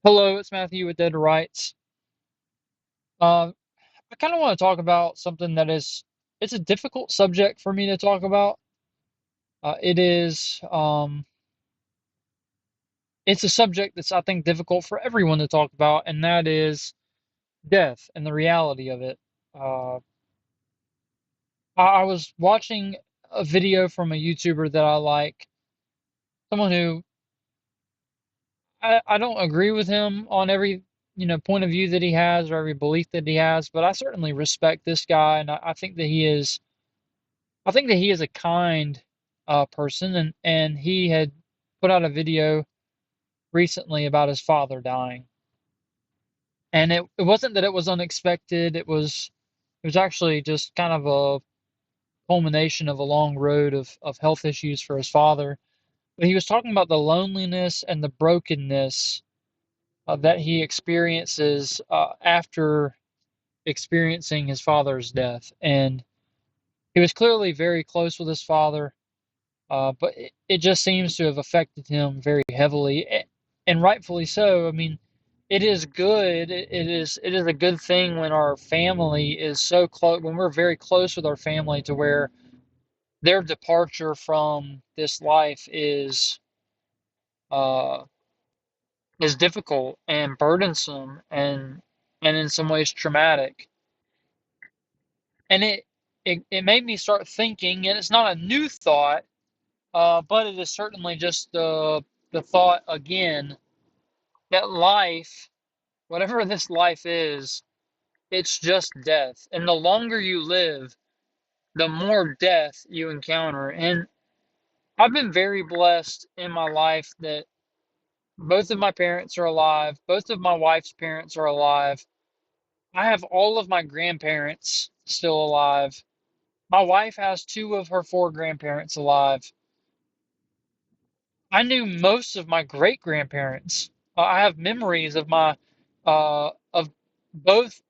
Hello, it's Matthew with Dead to Rights. Uh, I kind of want to talk about something it's a difficult subject for me to talk about. It's a subject that's, I think, difficult for everyone to talk about, and that is death and the reality of it. Uh, I was watching a video from a YouTuber that I like, someone who I don't agree with him on every, point of view that he has or every belief that he has, but I certainly respect this guy, and I think that he is a kind person, and he had put out a video recently about his father dying, and it wasn't that it was unexpected. It was actually just kind of a culmination of a long road of health issues for his father. But he was talking about the loneliness and the brokenness that he experiences after experiencing his father's death, and he was clearly very close with his father. But it just seems to have affected him very heavily, and rightfully so. I mean, it is a good thing when our family is so close, when we're very close with our family, to where their departure from this life uh, is difficult and burdensome and in some ways traumatic. And it made me start thinking, and it's not a new thought, but it is certainly just the thought again that life, whatever this life is, it's just death. And the longer you live, the more death you encounter. And I've been very blessed in my life that both of my parents are alive, both of my wife's parents are alive. I have all of my grandparents still alive. My wife has two of her four grandparents alive. I knew most of my great grandparents. I have memories of both.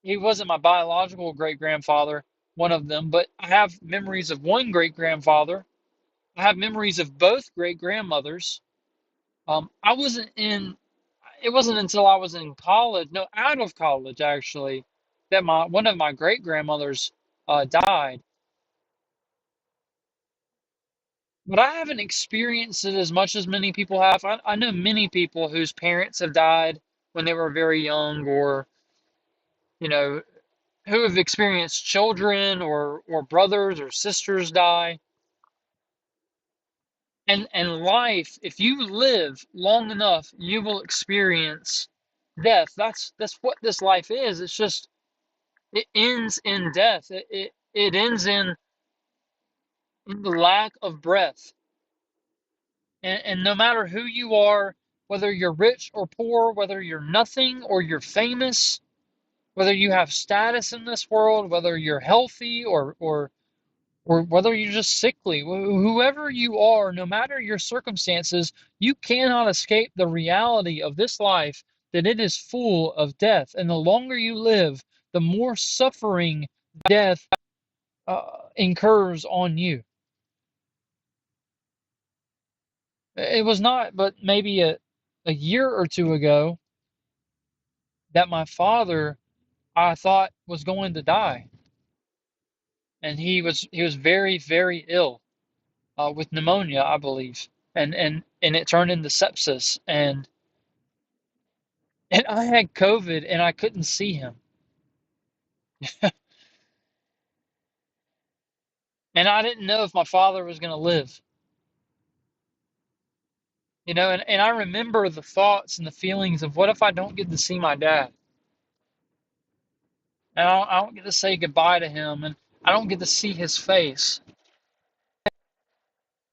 He wasn't my biological great grandfather, one of them, but I have memories of one great grandfather. I have memories of both great grandmothers. I wasn't in. It wasn't until I was in college, no, out of college actually, that my one of my great grandmothers died. But I haven't experienced it as much as many people have. I know many people whose parents have died when they were very young, or you know, who have experienced children or brothers or sisters die. And life, if you live long enough, you will experience death. That's what this life is. It's just it ends in death. It ends in the lack of breath. And no matter who you are, whether you're rich or poor, whether you're nothing or you're famous, whether you have status in this world, whether you're healthy or whether you're just sickly, whoever you are, no matter your circumstances, you cannot escape the reality of this life, that it is full of death. And the longer you live, the more suffering death incurs on you. It was not but maybe a year or two ago that my father, I thought, was going to die. And he was very, very ill with pneumonia, I believe. And it turned into sepsis. And I had COVID and I couldn't see him. And I didn't know if my father was going to live. And I remember the thoughts and the feelings of, what if I don't get to see my dad? And I don't get to say goodbye to him, and I don't get to see his face.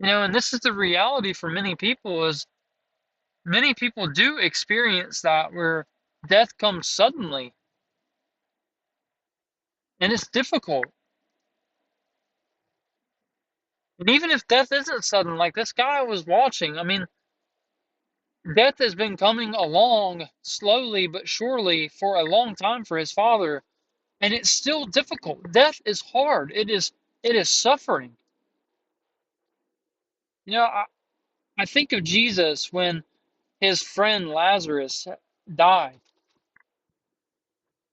And this is the reality for many people, is many people do experience that, where death comes suddenly, and it's difficult. And even if death isn't sudden, like this guy I was watching, I mean, death has been coming along slowly but surely for a long time for his father, and it's still difficult. Death is hard. It is suffering. I think of Jesus when his friend Lazarus died.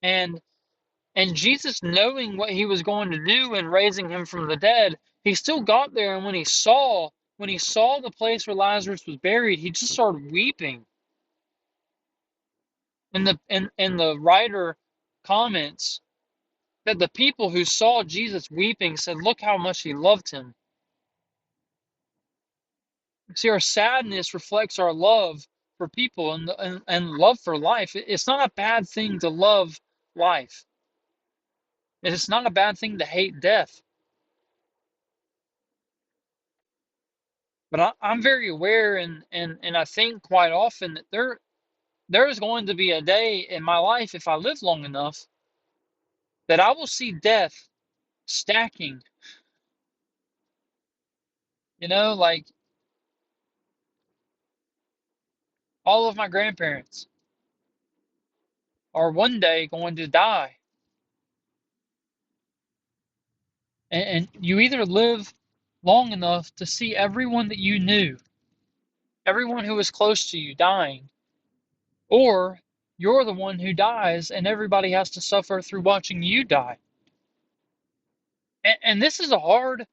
And and Jesus, knowing what he was going to do in raising him from the dead, he still got there. And when he saw the place where Lazarus was buried, he just started weeping. And the writer comments that the people who saw Jesus weeping said, "Look how much he loved him." See, our sadness reflects our love for people and love for life. It's not a bad thing to love life. It's not a bad thing to hate death. But I'm very aware, and I think quite often that there is going to be a day in my life, if I live long enough, that I will see death stacking. Like all of my grandparents are one day going to die. And you either live long enough to see everyone that you knew, everyone who was close to you dying, or you're the one who dies and everybody has to suffer through watching you die. And this is a hard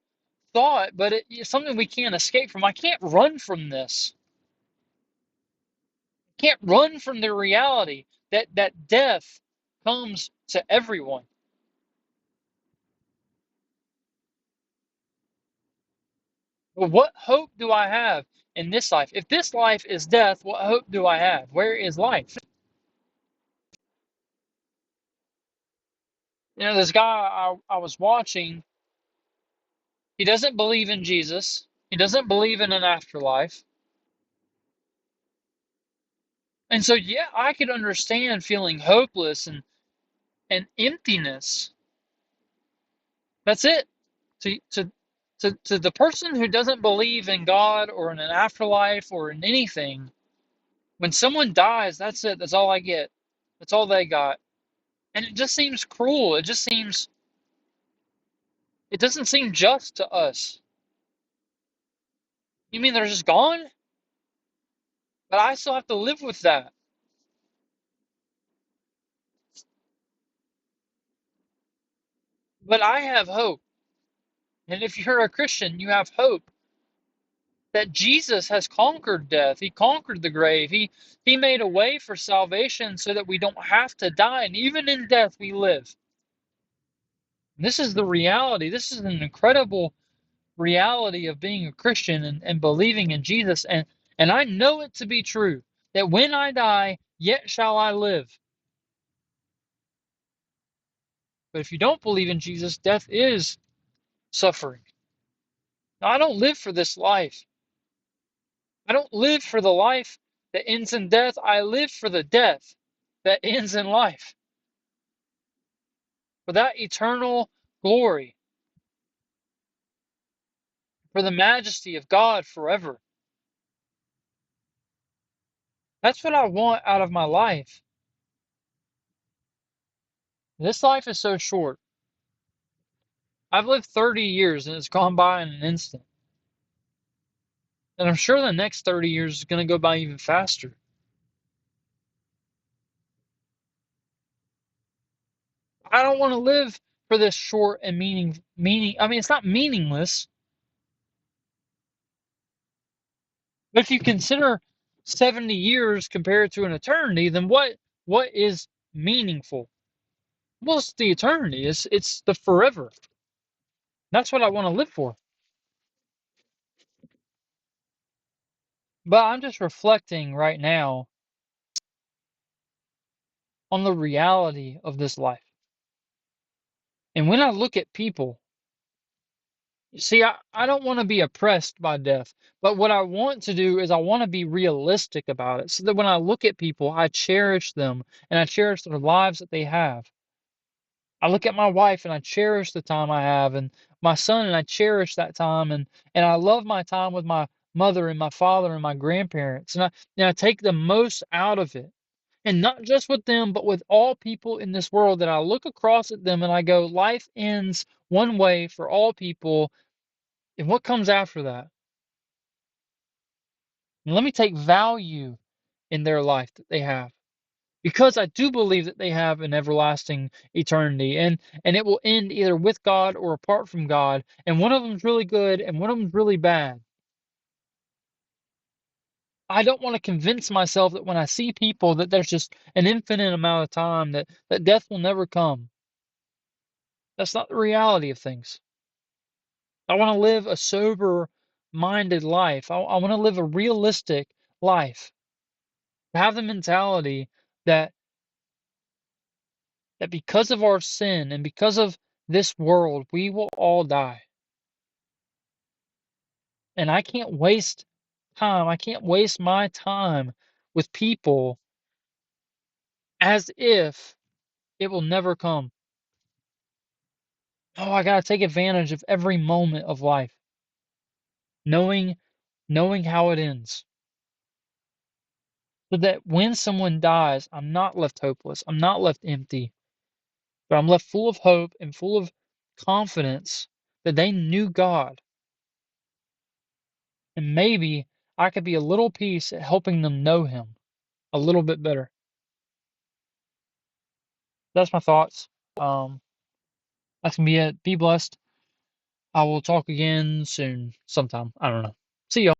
thought, but it's something we can't escape from. I can't run from this. I can't run from the reality that death comes to everyone. But what hope do I have in this life? If this life is death, what hope do I have? Where is life? This guy I was watching, he doesn't believe in Jesus. He doesn't believe in an afterlife. And so, yeah, I could understand feeling hopeless and emptiness. That's it. To the person who doesn't believe in God or in an afterlife or in anything, when someone dies, that's it. That's all I get. That's all they got. And it just seems cruel. It doesn't seem just to us. You mean they're just gone? But I still have to live with that. But I have hope. And if you're a Christian, you have hope that Jesus has conquered death. He conquered the grave. He made a way for salvation so that we don't have to die. And even in death, we live. And this is the reality. This is an incredible reality of being a Christian and believing in Jesus. And I know it to be true that when I die, yet shall I live. But if you don't believe in Jesus, death is suffering. Now, I don't live for this life. I don't live for the life that ends in death. I live for the death that ends in life, for that eternal glory, for the majesty of God forever. That's what I want out of my life. This life is so short. I've lived 30 years and it's gone by in an instant. And I'm sure the next 30 years is going to go by even faster. I don't want to live for this short and meaning. I mean, it's not meaningless. But if you consider 70 years compared to an eternity, then what is meaningful? Well, it's the eternity. It's the forever. That's what I want to live for. But I'm just reflecting right now on the reality of this life. And when I look at people, see, I don't want to be oppressed by death. But what I want to do is I want to be realistic about it so that when I look at people, I cherish them and I cherish their lives that they have. I look at my wife and I cherish the time I have, and my son and I cherish that time, and I love my time with my mother and my father and my grandparents, and I take the most out of it. And not just with them, but with all people in this world, that I look across at them and I go, life ends one way for all people, and what comes after that? And let me take value in their life that they have. Because I do believe that they have an everlasting eternity, and it will end either with God or apart from God, and one of them's really good and one of them's really bad. I don't want to convince myself that when I see people that there's just an infinite amount of time that death will never come. That's not the reality of things. I want to live a sober minded life. I want to live a realistic life. Have the mentality that that because of our sin and because of this world, we will all die. And I can't waste time. I can't waste my time with people as if it will never come. Oh, I gotta take advantage of every moment of life, knowing knowing how it ends. So that when someone dies, I'm not left hopeless. I'm not left empty, but I'm left full of hope and full of confidence that they knew God. And maybe I could be a little piece at helping them know him a little bit better. That's my thoughts. Um, that's gonna be it. Be blessed. I will talk again soon, sometime. I don't know. See y'all.